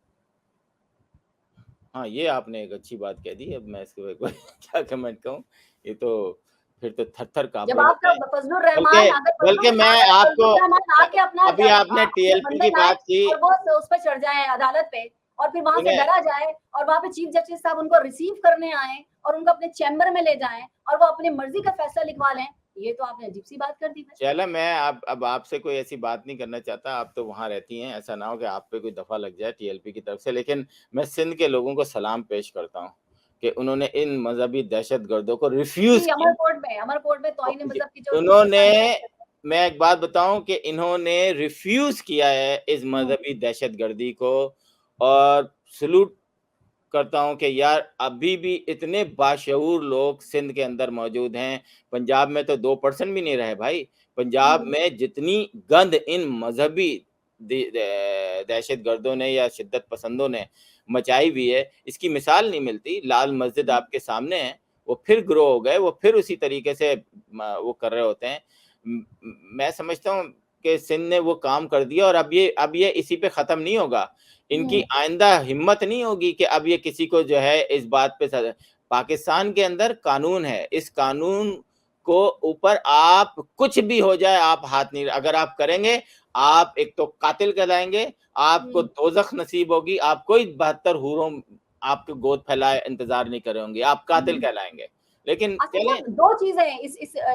हाँ, ये आपने एक अच्छी बात कह दी। अब मैं इसके ऊपर क्या कमेंट कहूँ? ये तो फिर तो थर-थर जब काँपने आपका लगते हैं। फजलुर रहमान बल्कि मैं आपको फजलुर रहमान आके अपना अभी आपने टीएलपी की गठबंधन लाए बात की। और वो उस पे चढ़ जाए अदालत पे और फिर वहां से सुने, डरा जाए और वहां पे चीफ जस्टिस साहब उनको रिसीव करने आए और उनको अपने चैम्बर में ले जाएं और वो अपनी मर्जी का फैसला लिखवा लें, ये तो आपने अजीब सी बात कर दी भाई। चलो मैं अब आपसे कोई ऐसी बात नहीं करना चाहता। आप तो वहाँ रहती हैं, ऐसा ना हो कि आप पे कोई दफ़ा लग जाए टीएलपी की तरफ से। लेकिन मैं सिंध के लोगों को सलाम पेश करता हूँ कि उन्होंने इन मज़हबी दहशतगर्दों को रिफ्यूज़ किया। अमरकोट में तौहीन मज़हब की जो उन्होंने, मैं एक बात बताऊं कि इन्होंने रिफ्यूज किया है इस मजहबी दहशतगर्दी को। और सलूट करता हूं कि यार अभी भी इतने बाशऊर लोग सिंध के अंदर मौजूद हैं। पंजाब में तो 2% भी नहीं रहे भाई। पंजाब में जितनी गंद इन मजहबी दहशतगर्दों ने या शिद्दत पसंदों ने मचाई हुई है, इसकी मिसाल नहीं मिलती। लाल मस्जिद आपके सामने है, वो फिर ग्रो हो गए, वो फिर उसी तरीके से वो कर रहे होते हैं। मैं समझता हूँ कि सिंध ने वो काम कर दिया और अब ये इसी पे ख़त्म नहीं होगा। इनकी आइंदा हिम्मत नहीं होगी कि अब ये किसी को जो है इस बात पे पाकिस्तान के अंदर कानून है, इस कानून को ऊपर आप कुछ भी हो जाए आप हाथ नहीं, अगर आप करेंगे आप एक तो कातिल कहलाएंगे, आपको दोज़ख नसीब होगी, आप कोई 72 हूरों आपको गोद फैलाए इंतजार नहीं कर रहे होंगे, आप कातिल कहलाएंगे। लेकिन अच्छा चलें साहब, 2 चीज़ें हैं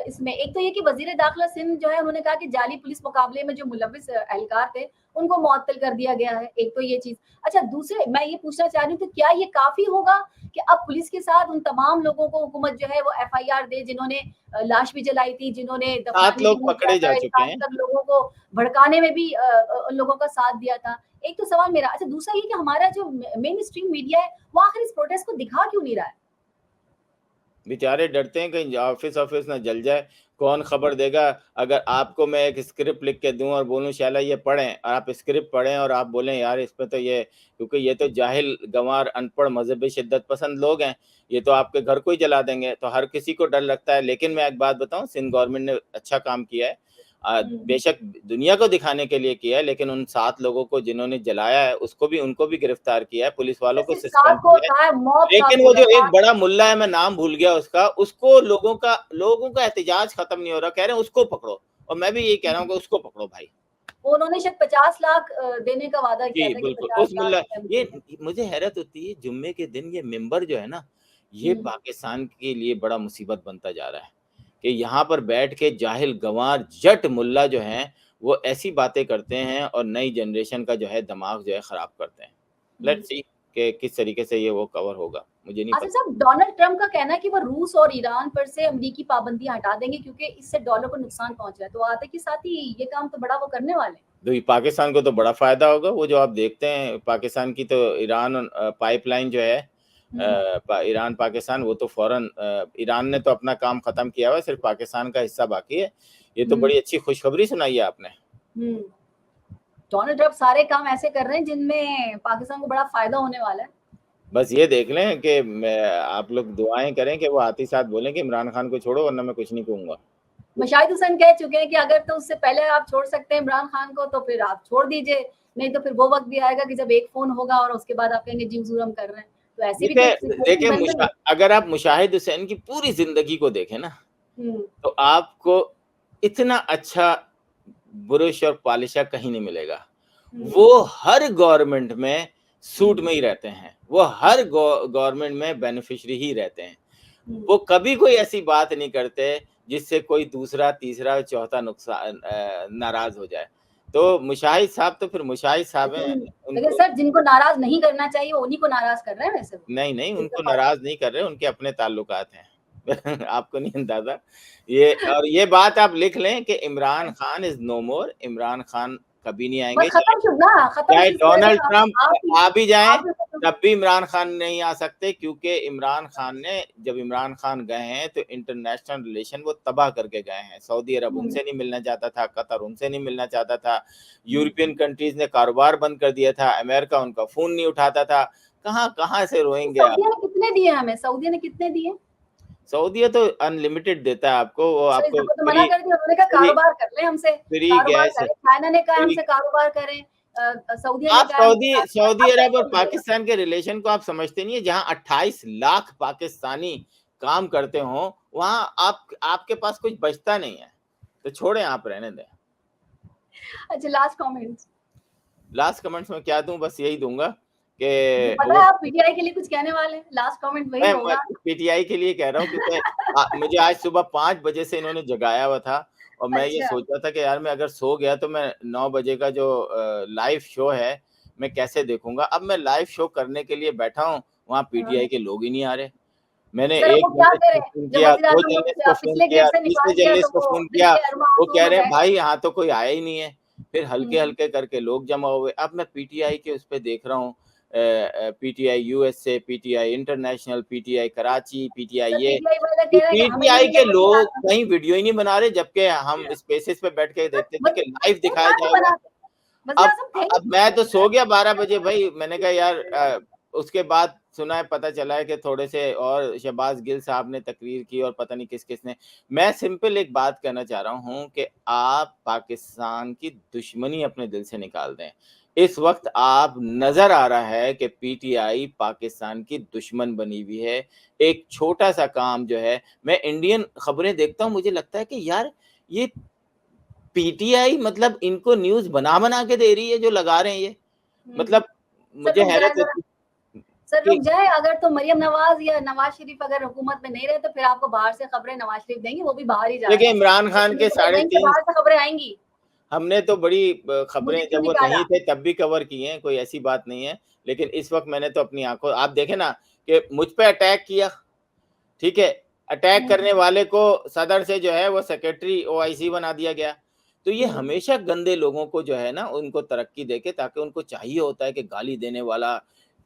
इसमें। एक तो ये कि वज़ीर दाखिला सिंध जो है उन्होंने कहा कि जाली पुलिस मुकाबले में जो मुलव्विस एहलकार थे, उनको मुअत्तल कर दिया गया है। एक तो ये चीज़। अच्छा दूसरे मैं ये पूछना चाह रही हूँ, तो क्या ये काफ़ी होगा कि अब पुलिस के साथ उन तमाम लोगों को हुकूमत जो है वो एफआईआर दे, जिन्होंने लाश भी जलाई थी, जिन्होंने 7 दफनाने भी लोग नहीं किया पकड़े जा था, चुके 7 हैं। तक लोगों को भड़काने में भी उन लोगों का साथ दिया था। एक तो सवाल मेरा। अच्छा दूसरा ये कि हमारा जो मेन स्ट्रीम मीडिया है, वो आखिर इस प्रोटेस्ट को दिखा क्यों नहीं रहा है? बेचारे डरते हैं कहीं ऑफिस ना जल जाए, कौन खबर देगा। अगर आपको मैं एक स्क्रिप्ट लिख के दूं और बोलूं शाला ये पढ़ें, और आप स्क्रिप्ट पढ़ें और आप बोलें यार इसमें तो ये, क्योंकि ये तो जाहिल गंवार अनपढ़ मजहबी शिद्दत पसंद लोग हैं, ये तो आपके घर को ही जला देंगे, तो हर किसी को डर लगता है। लेकिन मैं एक बात बताऊं, सिंध गवर्नमेंट ने अच्छा काम किया है। बेशक दुनिया को दिखाने के लिए किया है, लेकिन उन 7 लोगों को जिन्होंने जलाया है उनको भी गिरफ्तार किया है, पुलिस वालों को सिर्फ सस्पेंड 7 को किया है। था, मॉब था लेकिन वो पूरा, जो एक 7 बड़ा मुल्ला है, मैं नाम भूल गया उसका, उसको लोगों का एहतजाज खत्म नहीं हो रहा, कह रहे हैं उसको पकड़ो, और मैं भी यही कह रहा हूँ कि उसको पकड़ो भाई। वो उन्होंने शायद 50 लाख देने का वादा किया जी, था कि बिल्कुल, 50 उस लाख मुल्ला रुपए ये मुझे हैरत होती है, जुम्मे के दिन ये मेंबर जो है ना, ये हुँ। पाकिस्तान के लिए बड़ा मुसीबत बनता जा रहा है, कि यहाँ पर बैठ के जाहिल गँवार जट मुल्ला जो हैं, वो ऐसी बातें करते हैं और नई जनरेशन का जो है दिमाग जो है खराब करते हैं। लेट्स सी कि किस तरीके से ये वो कवर होगा, मुझे नहीं अच्छा पता। साहब, डोनाल्ड ट्रंप का कहना है कि वो रूस और ईरान पर से अमरीकी पाबंदियां हटा देंगे क्योंकि इससे डॉलर को नुकसान पहुंच रहा है। तो आते के साथ ही ये काम तो बड़ा वो करने वाले हैं। तो ये पाकिस्तान को तो बड़ा फ़ायदा होगा, वो जो आप देखते हैं पाकिस्तान की तो ईरान पाइपलाइन जो है ईरान पाकिस्तान, वो तो फ़ौरन ईरान ने तो अपना काम ख़त्म किया हुआ है, सिर्फ़ पाकिस्तान का हिस्सा बाकी है। ये तो हम्म, बड़ी अच्छी खुशखबरी सुनाई है आपने। हम्म। डोनाल्ड ट्रंप सारे काम ऐसे कर रहे हैं जिनमें पाकिस्तान को बड़ा फायदा होने वाला है। बस ये देख लें कि आप लोग दुआएँ करें कि वो आते ही साथ बोलें कि इमरान खान को छोड़ो वरना मैं कुछ नहीं कहूँगा। मुशाहिद हुसैन कह चुके हैं कि अगर तो उससे पहले आप छोड़ सकते हैं इमरान खान को तो फिर आप छोड़ दीजिए, नहीं तो फिर वो वक्त भी आएगा कि जब एक फोन होगा और उसके बाद आप कहेंगे जी हुजूर हम कर रहे हैं। तो ऐसी भी देखिए सिचुएशन देखिए बन रही है। अगर आप मुशाहिद हुसैन की पूरी ज़िंदगी को देखें ना, हम्म, तो आपको इतना अच्छा बुरुश और पॉलिशर कहीं नहीं मिलेगा। वो हर गवर्नमेंट में सूट में ही रहते हैं, वो हर गवर्नमेंट में बेनिफिशियरी ही रहते हैं। वो कभी कोई ऐसी बात नहीं करते जिससे कोई दूसरा, तीसरा, चौथा नाराज़ हो जाए। तो मुशाहिद साहब तो फिर मुशाहिद साहब हैं, लेकिन उनको सर जिनको नाराज नहीं करना चाहिए वो उन्हीं को नाराज कर रहे हैं वैसे वो। नहीं, इस उनको दफा नाराज़ नहीं कर रहे, उनके अपने ताल्लुकात हैं। आपको नहीं अंदाज़ा। ये और ये बात आप लिख लें कि इमरान खान इज़ नो मोर, इमरान खान कभी नहीं बस आएँगे। खत्म शुभ ना, खत्म चाहे सिलसिला डोनाल्ड जो ट्रंप आप आ भी जाएँ, आप तब भी इमरान खान नहीं आ सकते, क्योंकि इमरान खान ने जब इमरान खान गए हैं तो इंटरनेशनल रिलेशन वो तबाह करके गए हैं। सऊदी अरब उनसे नहीं मिलना चाहता था, कतर उनसे नहीं मिलना चाहता था, यूरोपियन कंट्रीज़ ने कारोबार बंद कर दिया था, अमेरिका उनका फ़ोन नहीं उठाता था। कहाँ-कहाँ से रोएँगे आप? सऊदिया ने कितने दिए हमें? सऊदिया ने कितने दिए? सऊदीया तो अनलिमिटेड देता है आपको, वो सर इस आपको दफा तो मना कर दिया, उन्होंने कहा फ्री कारोबार कर लें हमसे, फ्री कारोबार गैस करें। चाइना ने कहा फ्री हमसे कारोबार करें, सऊदिया ने आप कहा हमसे सऊदी कारोबार। सऊदी अब अरब और कैसे मिलेगा? पाकिस्तान के रिलेशन को आप समझते नहीं है, जहाँ 28 लाख पाकिस्तानी काम करते हों, वहाँ आपके पास कुछ बचता नहीं है। तो छोड़ें, आप रहने दें। अच्छा लास्ट कमेंट्स। लास्ट कमेंट्स में क्या दूँ, बस यही दूँगा मुझे कि पता वो है आप पीटीआई के लिए कुछ कहने वाले हैं। लास्ट कमेंट वही मैं होगा। पीटीआई के लिए कह रहा हूँ, क्योंकि मुझे आज सुबह 5 बजे से इन्होंने जगाया हुआ था, और मैं ये अच्छा। सोच रहा था कि यार मैं अगर सो गया तो मैं 9 बजे का जो लाइव शो है, मैं कैसे देखूँगा? अब मैं लाइव शो करने के लिए बैठा हूँ, वहाँ हाँ। पीटीआई के लोग ही नहीं आ रहे। मैंने सर वो 1 क्या जर्नलिस्ट को करें? फ़ोन जब किया, वज़ीर 2 आज़म को जर्नलिस्ट को फ़ोन पिछले गेट किया, से तीसरे निकाल दिया तो जर्नलिस्ट को वो फ़ोन दिल किया, के अरमां वो आंसुओं कह में रहे हैं बह गए। भाई यहाँ तो कोई आया ही नहीं है। फिर हुँ, हल्के-हल्के करके लोग जमा हुए। अब मैं पीटीआई के उस पे देख रहा हूँ, PTI USA, PTI international, PTI Karachi, PTI sir ये पीटीआई वाला कह रहा है कि हमें नहीं पीटीआई के मिलेगा वज़ीर लोग आज़म। कहीं वीडियो ही नहीं बना रहे, जबकि हम स्पेसेस पे बैठ के सर देखते थे कि लाइव वो दिखाया काहे जाएगा। बनाते? वज़ीर अब आज़म थे ही अब मैं तो नहीं। सो गया 12 बजे भाई, मैंने कहा यार उसके बाद सुना है, पता चला है कि थोड़े से और शहबाज गिल साहब ने तकरीर की और पता नहीं किस-किस ने। मैं सिंपल एक बात कहना चाह रहा हूँ कि आप पाकिस्तान की दुश्मनी अपने दिल से निकाल दें। इस वक़्त आप नज़र आ रहा है कि पीटीआई पाकिस्तान की दुश्मन बनी हुई है। एक छोटा-सा काम जो है, मैं इंडियन खबरें देखता हूँ, मुझे लगता है कि यार ये पीटीआई मतलब इनको न्यूज़ बना-बना के दे रही है जो लगा रहे हैं ये। हुँ। मतलब सर मुझे तो ज़रा हैरत ज़रा होती सर रुक जाए, अगर तो मरियम नवाज या नवाज शरीफ अगर हुकूमत में नहीं रहे तो फिर आपको बाहर से खबरें नवाज शरीफ देंगे, वो भी बाहर ही जा रहे देखिए हैं। इमरान खान के तो बाहर 3.5 से खबरें आएंगी। हमने तो बड़ी खबरें मुझे क्यों जब वो निकाला? नहीं थे तब भी कवर की हैं, कोई ऐसी बात नहीं है। लेकिन इस वक्त मैंने तो अपनी आंखों, आप देखें ना कि मुझ पे अटैक किया, ठीक है, अटैक करने वाले को सदर से जो है वो सेक्रेटरी ओआईसी बना दिया गया। तो ये हमेशा गंदे लोगों को जो है ना उनको तरक्की देके, ताकि उनको चाहिए होता है कि गाली देने वाला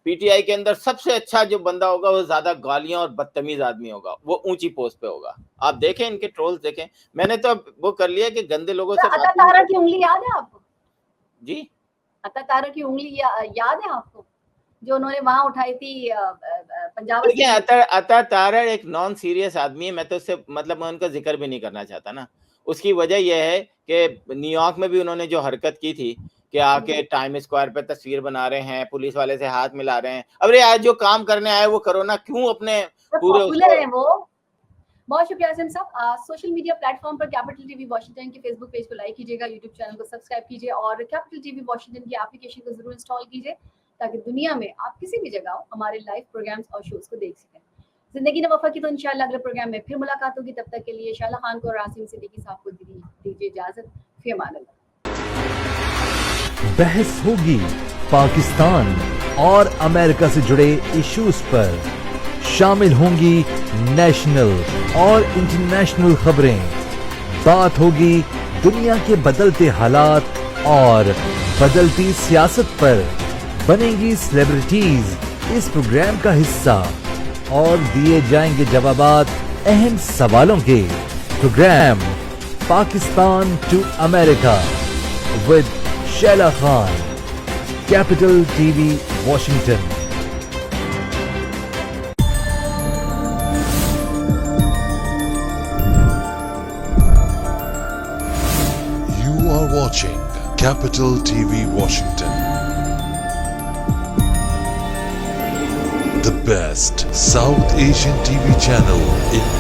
पीटीआई के अंदर सबसे अच्छा जो बंदा होगा वो ज्यादा गालियां और बदतमीज आदमी होगा, वो ऊंची पोस्ट पे होगा। आप देखें इनके ट्रोल्स देखें, मैंने तो अब वो कर लिया कि गंदे लोगों से अता बात तारा नहीं की उंगली याद है आपको? जी। अता तारा की उंगली याद है आपको, जो उन्होंने वहां उठाई थी पंजाब देखिए असेंबली? अता तारा एक नॉन सीरियस आदमी है, मैं तो उससे मतलब मैं उनका जिक्र भी नहीं करना चाहता ना। उसकी वजह यह है कि न्यूयॉर्क में भी उन्होंने जो हरकत की थी कि आके टाइम स्क्वायर पे तस्वीर बना रहे हैं, पुलिस वाले से हाथ मिला रहे हैं। अरे यार जो काम करने आए वो करो ना, क्यों अपने पूरे पॉपुलर है वो। बहुत शुक्रिया आसिम साहब। सोशल मीडिया प्लेटफॉर्म पर कैपिटल टीवी वॉशिंगटन के फेसबुक पेज को लाइक कीजिएगा, यूट्यूब चैनल को सब्सक्राइब कीजिए और कैपिटल टीवी वॉशिंगटन की एप्लीकेशन को जरूर इंस्टॉल कीजिए, ताकि दुनिया में आप किसी भी जगह हो हमारे लाइव प्रोग्राम्स और शोज को देख सकें। जिंदगी ने वफा की तो इंशाल्लाह अगले प्रोग्राम में फिर मुलाकात होगी। तब तक के लिए शाला खान को और आसिम सिद्दीकी साहब को दीजिए इजाजत। फी अमान अल्लाह। बहस होगी पाकिस्तान और अमेरिका से जुड़े इश्यूज पर, शामिल होंगी नेशनल और इंटरनेशनल खबरें, बात होगी दुनिया के बदलते हालात और बदलती सियासत पर, बनेंगी सेलिब्रिटीज इस प्रोग्राम का हिस्सा और दिए जाएंगे जवाबात अहम सवालों के। Programme Pakistan to America with Shaila Khan, capital TV Washington. You are watching Capital TV Washington. The best South Asian TV channel in